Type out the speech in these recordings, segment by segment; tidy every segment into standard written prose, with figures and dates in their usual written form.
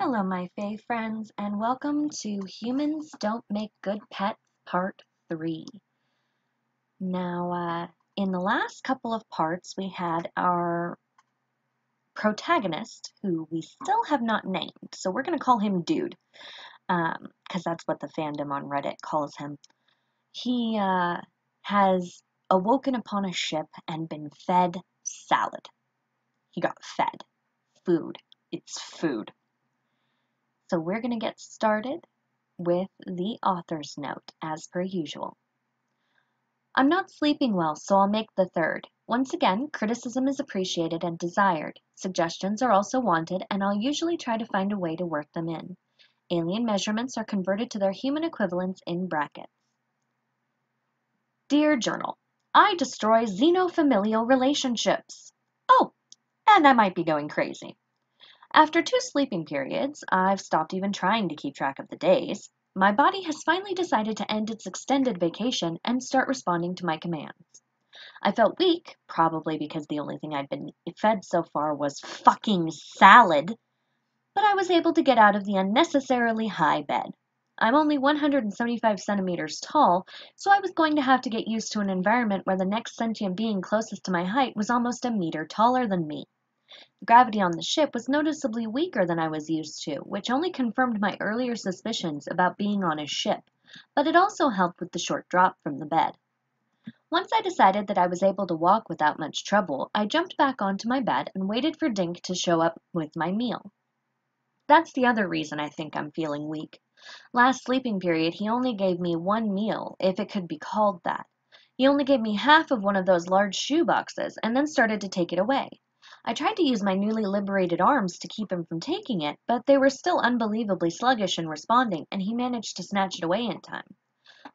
Hello, my Fae friends, and welcome to Humans Don't Make Good Pets Part 3. Now, in the last couple of parts, we had our protagonist, who we still have not named, so we're going to call him Dude, because that's what the fandom on Reddit calls him. He has awoken upon a ship and been fed salad. He got fed. Food. It's food. So we're going to get started with the author's note, as per usual. I'm not sleeping well, so I'll make the third. Once again, criticism is appreciated and desired. Suggestions are also wanted, and I'll usually try to find a way to work them in. Alien measurements are converted to their human equivalents in brackets. Dear Journal, I destroy xenofamilial relationships. Oh, and I might be going crazy. After 2 sleeping periods, I've stopped even trying to keep track of the days. My body has finally decided to end its extended vacation and start responding to my commands. I felt weak, probably because the only thing I'd been fed so far was fucking salad, but I was able to get out of the unnecessarily high bed. I'm only 175 centimeters tall, so I was going to have to get used to an environment where the next sentient being closest to my height was almost a meter taller than me. Gravity on the ship was noticeably weaker than I was used to, which only confirmed my earlier suspicions about being on a ship, but it also helped with the short drop from the bed. Once I decided that I was able to walk without much trouble, I jumped back onto my bed and waited for Dink to show up with my meal. That's the other reason I think I'm feeling weak. Last sleeping period, he only gave me 1 meal, if it could be called that. He only gave me half of one of those large shoe boxes and then started to take it away. I tried to use my newly liberated arms to keep him from taking it, but they were still unbelievably sluggish in responding, and he managed to snatch it away in time.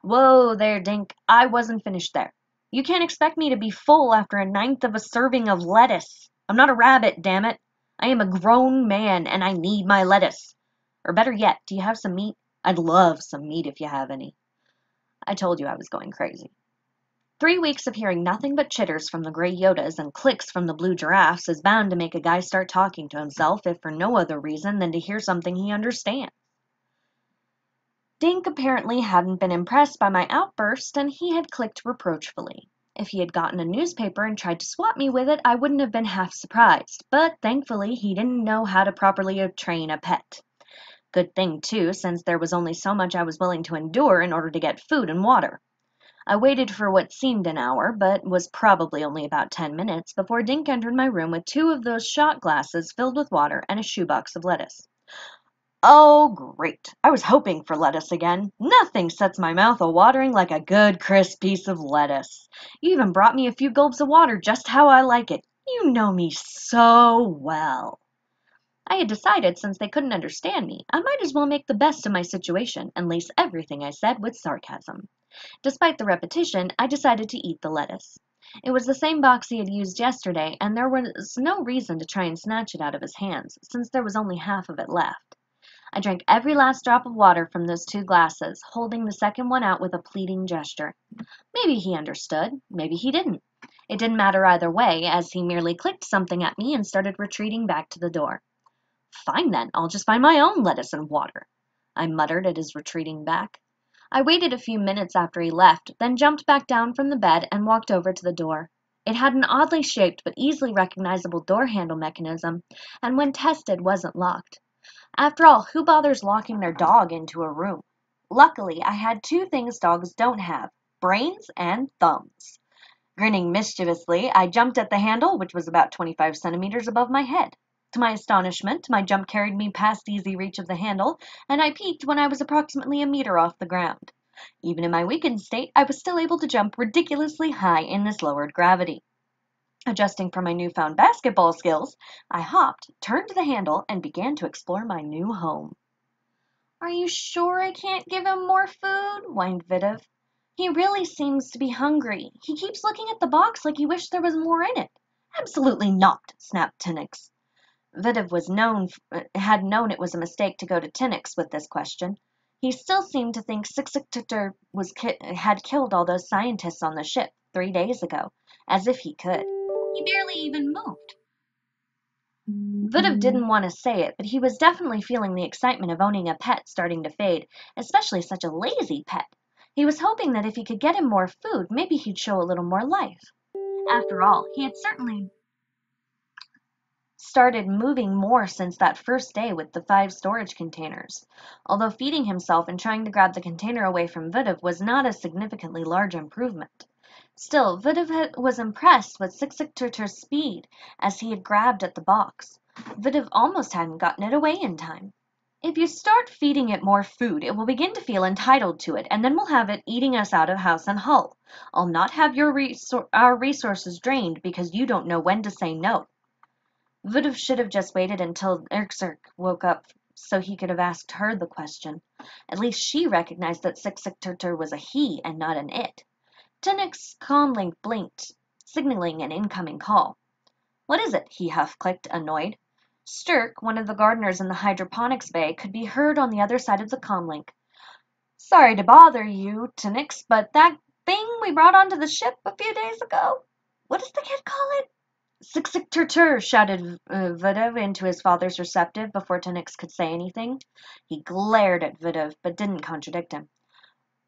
Whoa there, Dink. I wasn't finished there. You can't expect me to be full after 1/9 of a serving of lettuce. I'm not a rabbit, damn it. I am a grown man, and I need my lettuce. Or better yet, do you have some meat? I'd love some meat if you have any. I told you I was going crazy. 3 weeks of hearing nothing but chitters from the gray Yodas and clicks from the blue giraffes is bound to make a guy start talking to himself, if for no other reason than to hear something he understands. Dink apparently hadn't been impressed by my outburst, and he had clicked reproachfully. If he had gotten a newspaper and tried to swat me with it, I wouldn't have been half surprised, but thankfully he didn't know how to properly train a pet. Good thing, too, since there was only so much I was willing to endure in order to get food and water. I waited for what seemed an hour, but was probably only about 10 minutes, before Dink entered my room with 2 of those shot glasses filled with water and a shoebox of lettuce. Oh, great. I was hoping for lettuce again. Nothing sets my mouth a-watering like a good crisp piece of lettuce. You even brought me a few gulps of water just how I like it. You know me so well. I had decided, since they couldn't understand me, I might as well make the best of my situation and lace everything I said with sarcasm. Despite the repetition, I decided to eat the lettuce. It was the same box he had used yesterday, and there was no reason to try and snatch it out of his hands, since there was only half of it left. I drank every last drop of water from those 2 glasses, holding the second one out with a pleading gesture. Maybe he understood, maybe he didn't. It didn't matter either way, as he merely clicked something at me and started retreating back to the door. Fine then, I'll just find my own lettuce and water, I muttered at his retreating back. I waited a few minutes after he left, then jumped back down from the bed and walked over to the door. It had an oddly shaped but easily recognizable door handle mechanism, and when tested wasn't locked. After all, who bothers locking their dog into a room? Luckily, I had 2 things dogs don't have: brains and thumbs. Grinning mischievously, I jumped at the handle, which was about 25 centimeters above my head. To my astonishment, my jump carried me past easy reach of the handle, and I peaked when I was approximately a meter off the ground. Even in my weakened state, I was still able to jump ridiculously high in this lowered gravity. Adjusting for my newfound basketball skills, I hopped, turned the handle, and began to explore my new home. Are you sure I can't give him more food? Whined Vidiv. He really seems to be hungry. He keeps looking at the box like he wished there was more in it. Absolutely not, snapped Tinnix. Vidiv had known it was a mistake to go to Tinnix with this question. He still seemed to think Sixictor had killed all those scientists on the ship 3 days ago, as if he could. He barely even moved. Vidiv didn't want to say it, but he was definitely feeling the excitement of owning a pet starting to fade, especially such a lazy pet. He was hoping that if he could get him more food, maybe he'd show a little more life. After all, he had certainly started moving more since that first day with the 5 storage containers, although feeding himself and trying to grab the container away from Vidiv was not a significantly large improvement. Still, Vidiv was impressed with Sixicturtur's speed as he had grabbed at the box. Vidiv almost hadn't gotten it away in time. If you start feeding it more food, it will begin to feel entitled to it, and then we'll have it eating us out of house and hull. I'll not have our resources drained because you don't know when to say no. Vidiv should have just waited until Erxerk woke up so he could have asked her the question. At least she recognized that Sixicturtur was a he and not an it. Tinnick's comlink blinked, signaling an incoming call. What is it? He huff-clicked, annoyed. Sturk, one of the gardeners in the hydroponics bay, could be heard on the other side of the comlink. Sorry to bother you, Tinnix, but that thing we brought onto the ship a few days ago? What does the kid call it? Sixicturtur, shouted Vidiv into his father's receptive before Tinnix could say anything. He glared at Vidiv, but didn't contradict him.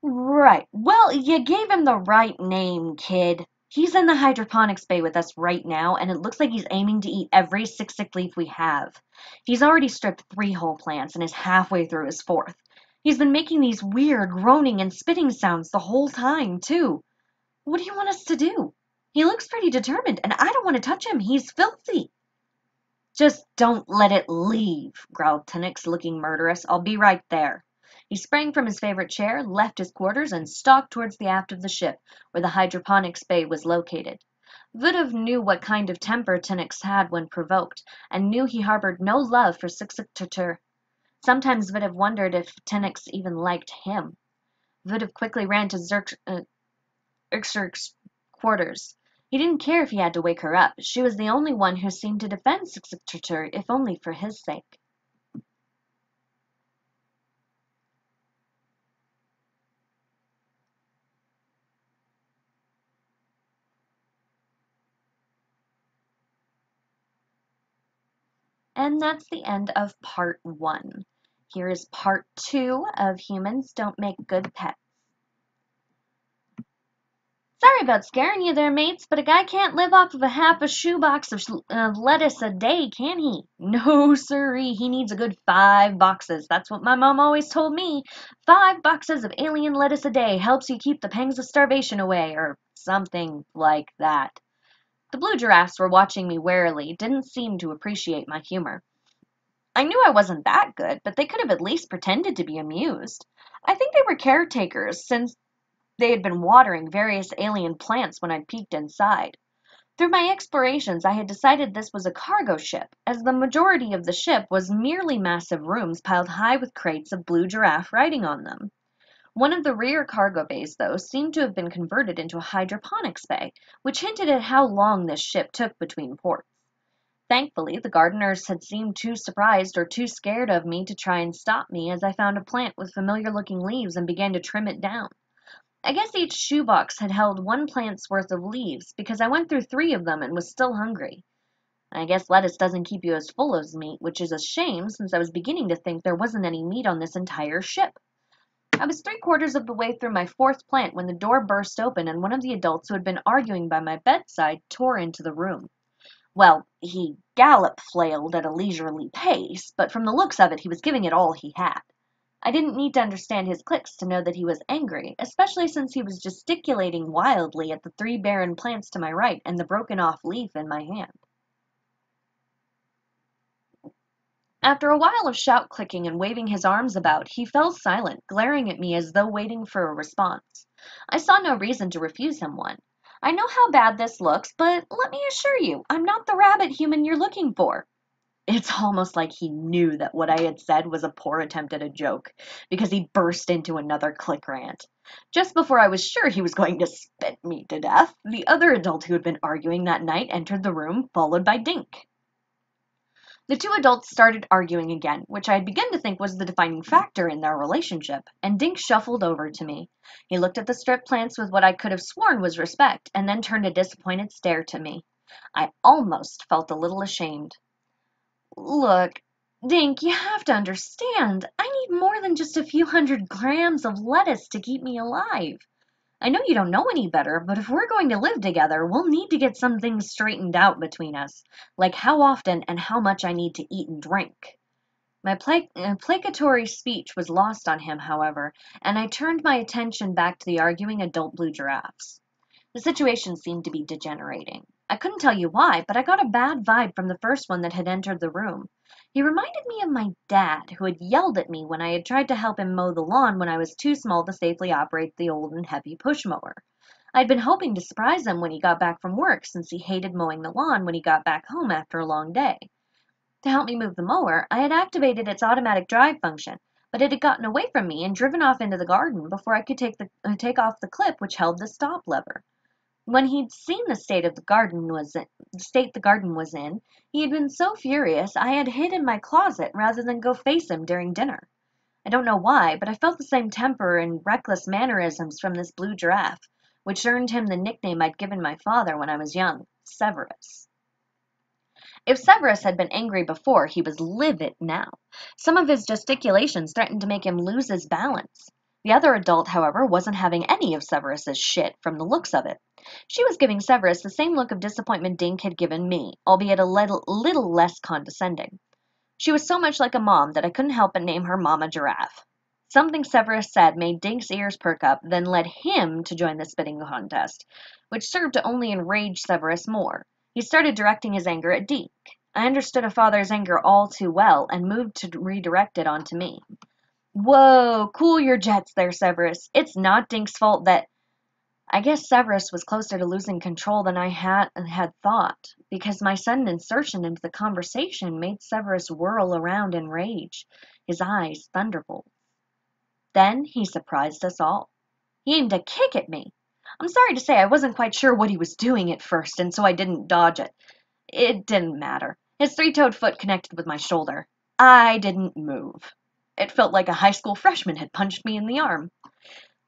Right. Well, you gave him the right name, kid. He's in the hydroponics bay with us right now, and it looks like he's aiming to eat every sixic leaf we have. He's already stripped 3 whole plants and is halfway through his 4th. He's been making these weird groaning and spitting sounds the whole time, too. What do you want us to do? He looks pretty determined, and I don't want to touch him. He's filthy. Just don't let it leave, growled Tinnix, looking murderous. I'll be right there. He sprang from his favorite chair, left his quarters, and stalked towards the aft of the ship, where the hydroponics bay was located. Vidiv knew what kind of temper Tinnix had when provoked, and knew he harbored no love for Sixicturtur. Sometimes Vidiv wondered if Tinnix even liked him. Vidiv quickly ran to Erxerk's quarters. He didn't care if he had to wake her up. She was the only one who seemed to defend Sixicturtur, if only for his sake. And that's the end of part 1. Here is part 2 of Humans Don't Make Good Pets. Sorry about scaring you there, mates, but a guy can't live off of a half a shoebox of lettuce a day, can he? No, sirree, he needs a good 5 boxes. That's what my mom always told me. 5 boxes of alien lettuce a day helps you keep the pangs of starvation away, or something like that. The blue giraffes were watching me warily, didn't seem to appreciate my humor. I knew I wasn't that good, but they could have at least pretended to be amused. I think they were caretakers, since they had been watering various alien plants when I peeked inside. Through my explorations, I had decided this was a cargo ship, as the majority of the ship was merely massive rooms piled high with crates of blue giraffe riding on them. One of the rear cargo bays, though, seemed to have been converted into a hydroponics bay, which hinted at how long this ship took between ports. Thankfully, the gardeners had seemed too surprised or too scared of me to try and stop me as I found a plant with familiar-looking leaves and began to trim it down. I guess each shoebox had held 1 plant's worth of leaves, because I went through 3 of them and was still hungry. I guess lettuce doesn't keep you as full as meat, which is a shame since I was beginning to think there wasn't any meat on this entire ship. I was 3/4 of the way through my 4th plant when the door burst open and one of the adults who had been arguing by my bedside tore into the room. Well, he gallop-flailed at a leisurely pace, but from the looks of it he was giving it all he had. I didn't need to understand his clicks to know that he was angry, especially since he was gesticulating wildly at the 3 barren plants to my right and the broken-off leaf in my hand. After a while of shout-clicking and waving his arms about, he fell silent, glaring at me as though waiting for a response. I saw no reason to refuse him one. I know how bad this looks, but let me assure you, I'm not the rabbit human you're looking for. It's almost like he knew that what I had said was a poor attempt at a joke, because he burst into another click rant. Just before I was sure he was going to spit me to death, the other adult who had been arguing that night entered the room, followed by Dink. The 2 adults started arguing again, which I had begun to think was the defining factor in their relationship, and Dink shuffled over to me. He looked at the strip plants with what I could have sworn was respect, and then turned a disappointed stare to me. I almost felt a little ashamed. Look, Dink, you have to understand, I need more than just a few 100 grams of lettuce to keep me alive. I know you don't know any better, but if we're going to live together, we'll need to get some things straightened out between us, like how often and how much I need to eat and drink. My placatory speech was lost on him, however, and I turned my attention back to the arguing adult blue giraffes. The situation seemed to be degenerating. I couldn't tell you why, but I got a bad vibe from the first one that had entered the room. He reminded me of my dad, who had yelled at me when I had tried to help him mow the lawn when I was too small to safely operate the old and heavy push mower. I'd been hoping to surprise him when he got back from work, since he hated mowing the lawn when he got back home after a long day. To help me move the mower, I had activated its automatic drive function, but it had gotten away from me and driven off into the garden before I could take off the clip which held the stop lever. When he'd seen the state the garden was in, he had been so furious I had hid in my closet rather than go face him during dinner. I don't know why, but I felt the same temper and reckless mannerisms from this blue giraffe, which earned him the nickname I'd given my father when I was young, Severus. If Severus had been angry before, he was livid now. Some of his gesticulations threatened to make him lose his balance. The other adult, however, wasn't having any of Severus's shit from the looks of it. She was giving Severus the same look of disappointment Dink had given me, albeit a little less condescending. She was so much like a mom that I couldn't help but name her Mama Giraffe. Something Severus said made Dink's ears perk up, then led him to join the spitting contest, which served to only enrage Severus more. He started directing his anger at Dink. I understood a father's anger all too well and moved to redirect it onto me. Whoa, cool your jets there, Severus. It's not Dink's fault that... I guess Severus was closer to losing control than I had thought, because my sudden insertion into the conversation made Severus whirl around in rage, his eyes thunderbolts. Then he surprised us all. He aimed a kick at me. I'm sorry to say I wasn't quite sure what he was doing at first, and so I didn't dodge it. It didn't matter. His three-toed foot connected with my shoulder. I didn't move. It felt like a high school freshman had punched me in the arm.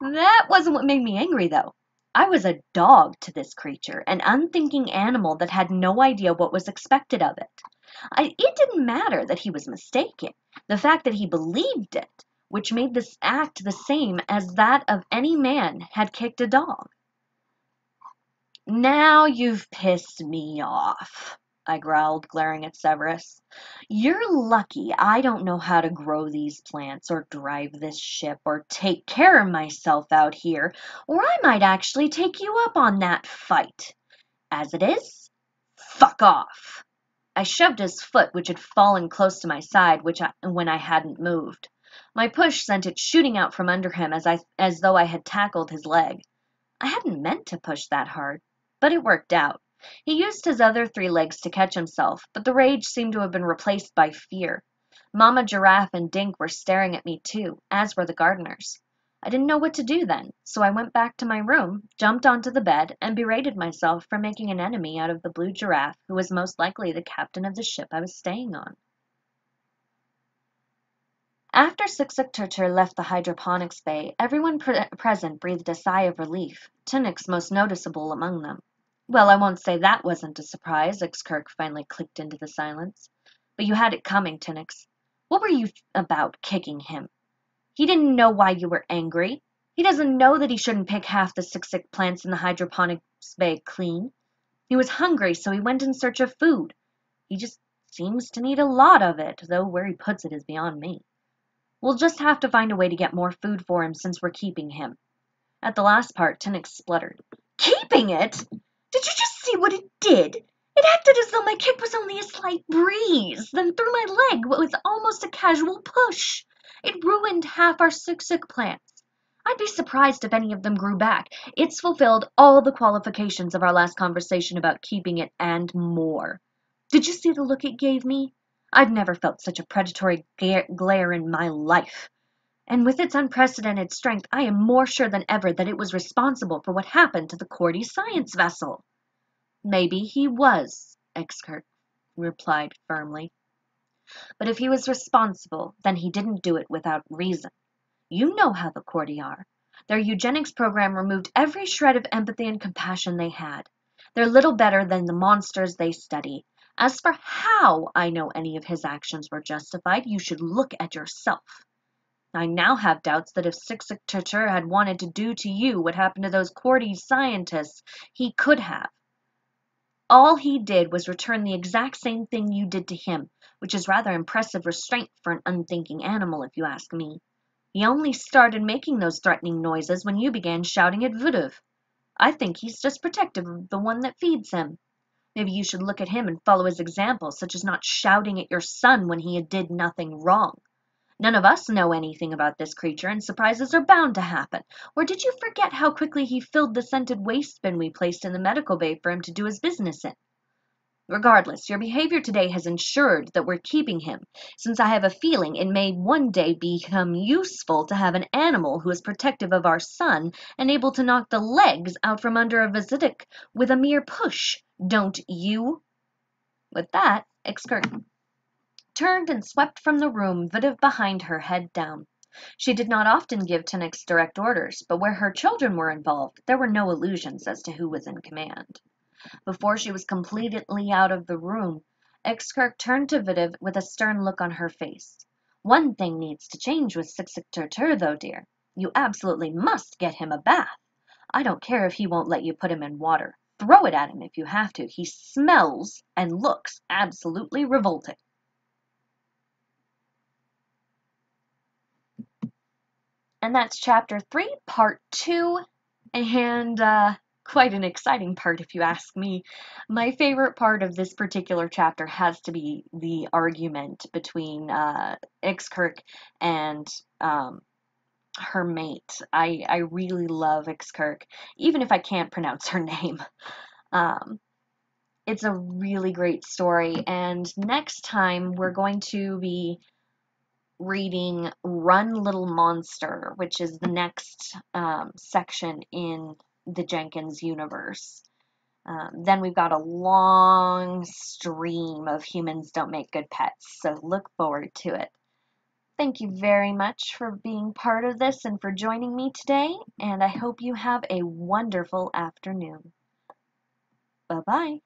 That wasn't what made me angry, though. I was a dog to this creature, an unthinking animal that had no idea what was expected of it. It didn't matter that he was mistaken. The fact that he believed it, which made this act the same as that of any man had kicked a dog. Now you've pissed me off, I growled, glaring at Severus. You're lucky I don't know how to grow these plants or drive this ship or take care of myself out here, or I might actually take you up on that fight. As it is, fuck off. I shoved his foot, which had fallen close to my side when I hadn't moved. My push sent it shooting out from under him as though I had tackled his leg. I hadn't meant to push that hard, but it worked out. He used his other 3 legs to catch himself, but the rage seemed to have been replaced by fear. Mama Giraffe and Dink were staring at me too, as were the gardeners. I didn't know what to do then, so I went back to my room, jumped onto the bed, and berated myself for making an enemy out of the blue giraffe who was most likely the captain of the ship I was staying on. After Sixicturtur left the hydroponics bay, everyone present breathed a sigh of relief, Tunick's most noticeable among them. Well, I won't say that wasn't a surprise, Ixkirk finally clicked into the silence. But you had it coming, Tunick. What were you about, kicking him? He didn't know why you were angry. He doesn't know that he shouldn't pick half the Sixic plants in the hydroponics bay clean. He was hungry, so he went in search of food. He just seems to need a lot of it, though where he puts it is beyond me. We'll just have to find a way to get more food for him since we're keeping him. At the last part, Tunick spluttered. Keeping it? Did you just see what it did? It acted as though my kick was only a slight breeze, then through my leg what was almost a casual push. It ruined half our Sixic plants. I'd be surprised if any of them grew back. It's fulfilled all the qualifications of our last conversation about keeping it and more. Did you see the look it gave me? I've never felt such a predatory glare in my life. And with its unprecedented strength, I am more sure than ever that it was responsible for what happened to the Cordy science vessel. Maybe he was, Ixkirk replied firmly. But if he was responsible, then he didn't do it without reason. You know how the Cordy are. Their eugenics program removed every shred of empathy and compassion they had. They're little better than the monsters they study. As for how I know any of his actions were justified, you should look at yourself. I now have doubts that if Sixicturtur had wanted to do to you what happened to those Quarty scientists, he could have. All he did was return the exact same thing you did to him, which is rather impressive restraint for an unthinking animal, if you ask me. He only started making those threatening noises when you began shouting at Vuduv. I think he's just protective of the one that feeds him. Maybe you should look at him and follow his example, such as not shouting at your son when he did nothing wrong. None of us know anything about this creature, and surprises are bound to happen. Or did you forget how quickly he filled the scented waste bin we placed in the medical bay for him to do his business in? Regardless, your behavior today has ensured that we're keeping him, since I have a feeling it may one day become useful to have an animal who is protective of our son and able to knock the legs out from under a Vazitic with a mere push, don't you? With that, Ixkert turned and swept from the room, Vidiv behind her, head down. She did not often give Tuniks direct orders, but where her children were involved, there were no illusions as to who was in command. Before she was completely out of the room, Ixkert turned to Vidiv with a stern look on her face. One thing needs to change with Sixicturtur, though, dear. You absolutely must get him a bath. I don't care if he won't let you put him in water. Throw it at him if you have to. He smells and looks absolutely revolting. And that's chapter 3, part 2, and quite an exciting part if you ask me. My favorite part of this particular chapter has to be the argument between Ixkirk and her mate. I really love Ixkirk, even if I can't pronounce her name. It's a really great story, and next time we're going to be reading Run Little Monster, which is the next section in the Jenkins universe. Then we've got a long stream of Humans Don't Make Good Pets, so look forward to it. Thank you very much for being part of this and for joining me today, and I hope you have a wonderful afternoon. Bye-bye.